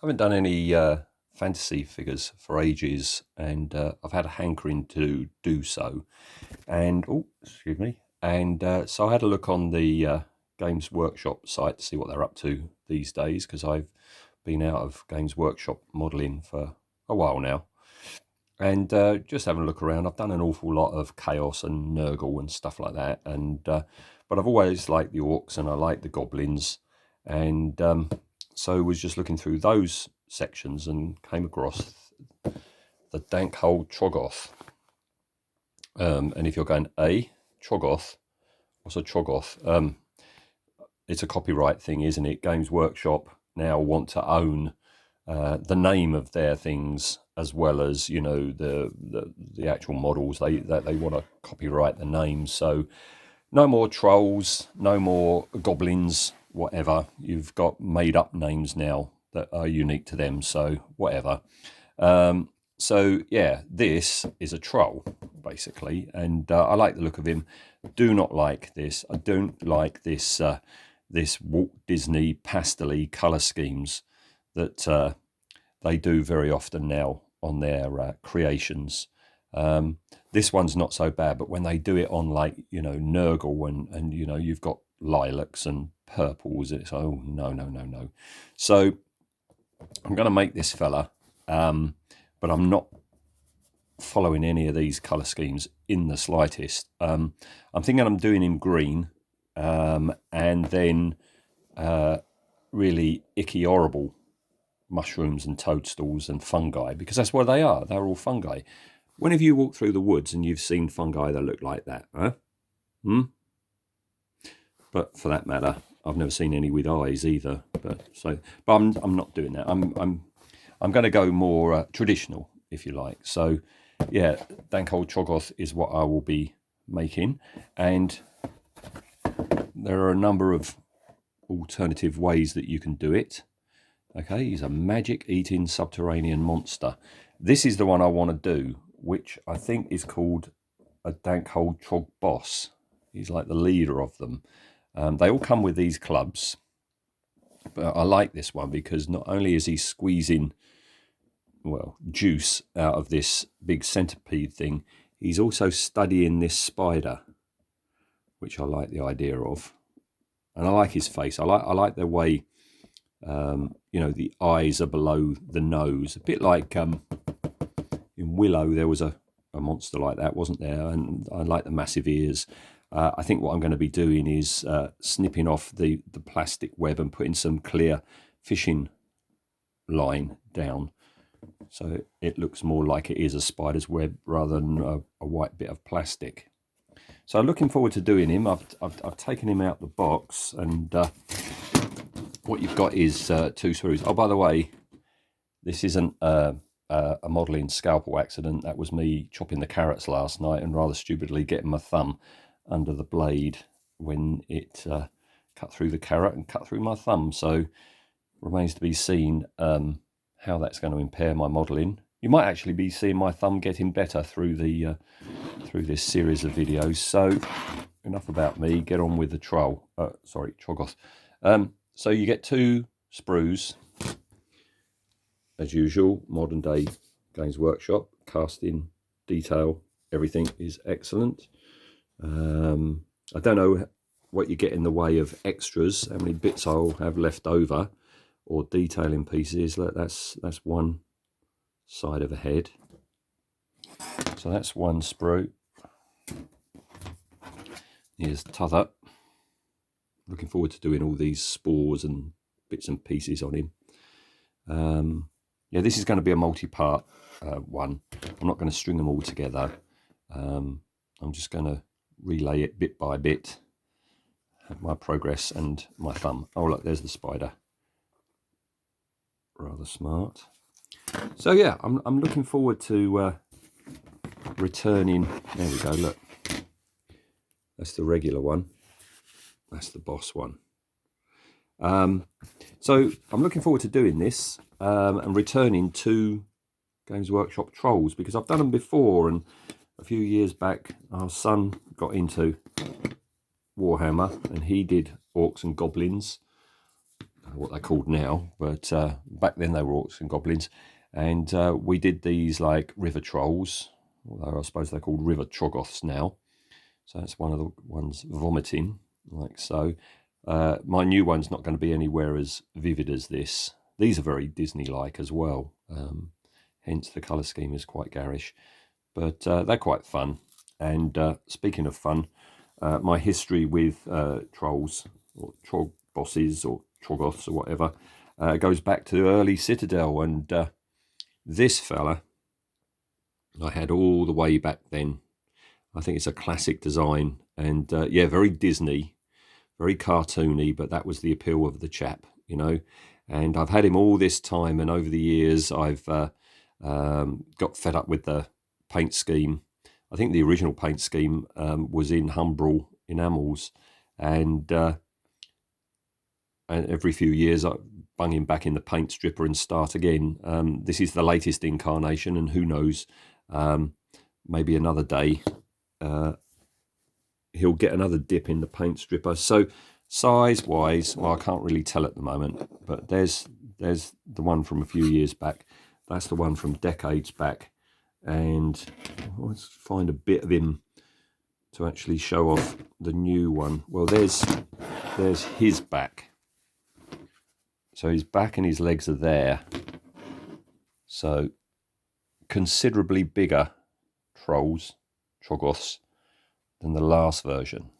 haven't done any fantasy figures for ages, and I've had a hankering to do so. And oh, excuse me. And so I had a look on the Games Workshop site to see what they're up to these days, because I've been out of Games Workshop modelling for a while now. And just having a look around, I've done an awful lot of Chaos and Nurgle and stuff like that. And but I've always liked the orcs and I like the goblins, and so I was just looking through those sections and came across the Dankhold Troggoth. And if you're going Troggoth, what's a Troggoth? It's a copyright thing, isn't it? Games Workshop now want to own the name of their things, as well as, you know, the actual models. They want to copyright the names. So no more trolls, no more goblins, whatever. You've got made up names now that are unique to them. So whatever. So yeah, this is a troll basically, and I like the look of him. Do not like this. I don't like this this Walt Disney pastel-y colour schemes that they do very often now on their creations. This one's not so bad, but when they do it on, like, you know, Nurgle and you know, you've got lilacs and purples, it's oh no. So I'm going to make this fella, but I'm not following any of these colour schemes in the slightest. I'm thinking I'm doing him green, and then really icky, horrible mushrooms and toadstools and fungi, because that's what they are. They're all fungi. When have you walked through the woods and you've seen fungi that look like that? Huh? But for that matter, I've never seen any with eyes either. But I'm not doing that. I'm going to go more traditional, if you like. So yeah, Dankhold Troggoth is what I will be making, and there are a number of alternative ways that you can do it. Okay, he's a magic-eating subterranean monster. This is the one I want to do, which I think is called a Dankhold Trog Boss. He's like the leader of them. They all come with these clubs, but I like this one because not only is he squeezing, well, juice out of this big centipede thing, he's also studying this spider, which I like the idea of. And I like his face. I like the way, you know, the eyes are below the nose. A bit like in Willow, there was a monster like that, wasn't there? And I like the massive ears. I think what I'm going to be doing is snipping off the plastic web and putting some clear fishing line down, so it looks more like it is a spider's web rather than a white bit of plastic. So looking forward to doing him. I've taken him out the box, and what you've got is 2 screws. Oh, by the way, this isn't a modelling scalpel accident. That was me chopping the carrots last night and rather stupidly getting my thumb under the blade when it cut through the carrot and cut through my thumb. So remains to be seen how that's going to impair my modelling. You might actually be seeing my thumb getting better through the through this series of videos. So enough about me. Get on with the Troggoth. So you get 2 sprues, as usual. Modern day Games Workshop casting detail, everything is excellent. I don't know what you get in the way of extras, how many bits I'll have left over, or detailing pieces. That's one side of a head. So that's 1 sprue. Here's t'other. Looking forward to doing all these spores and bits and pieces on him. Yeah, this is going to be a multi-part one. I'm not going to string them all together. I'm just going to relay it bit by bit. Have my progress and my thumb. Oh look, there's the spider. Rather smart. So yeah, I'm looking forward to returning. There we go, look. That's the regular one. That's the boss one. So I'm looking forward to doing this and returning to Games Workshop Trolls, because I've done them before, and a few years back our son got into Warhammer and he did orcs and goblins, what they're called now, but back then they were orcs and goblins. And we did these like river trolls, although I suppose they're called river Troggoths now. So that's one of the ones vomiting, like so. My new one's not going to be anywhere as vivid as this. These are very Disney-like as well, hence the colour scheme is quite garish. But they're quite fun. And speaking of fun, my history with trolls, or trog bosses, or Troggoths, or whatever, goes back to early Citadel. And this fella, I had all the way back then. I think it's a classic design. And yeah, very Disney, very cartoony, but that was the appeal of the chap, you know. And I've had him all this time, and over the years I've got fed up with the paint scheme. I think the original paint scheme was in Humbrol enamels, and every few years I bung him back in the paint stripper and start again. This is the latest incarnation, and who knows, maybe another day he'll get another dip in the paint stripper. So size-wise, well, I can't really tell at the moment, but there's the one from a few years back. That's the one from decades back. And let's find a bit of him to actually show off the new one. Well, there's his back. So his back and his legs are there. So considerably bigger Troggoths than the last version.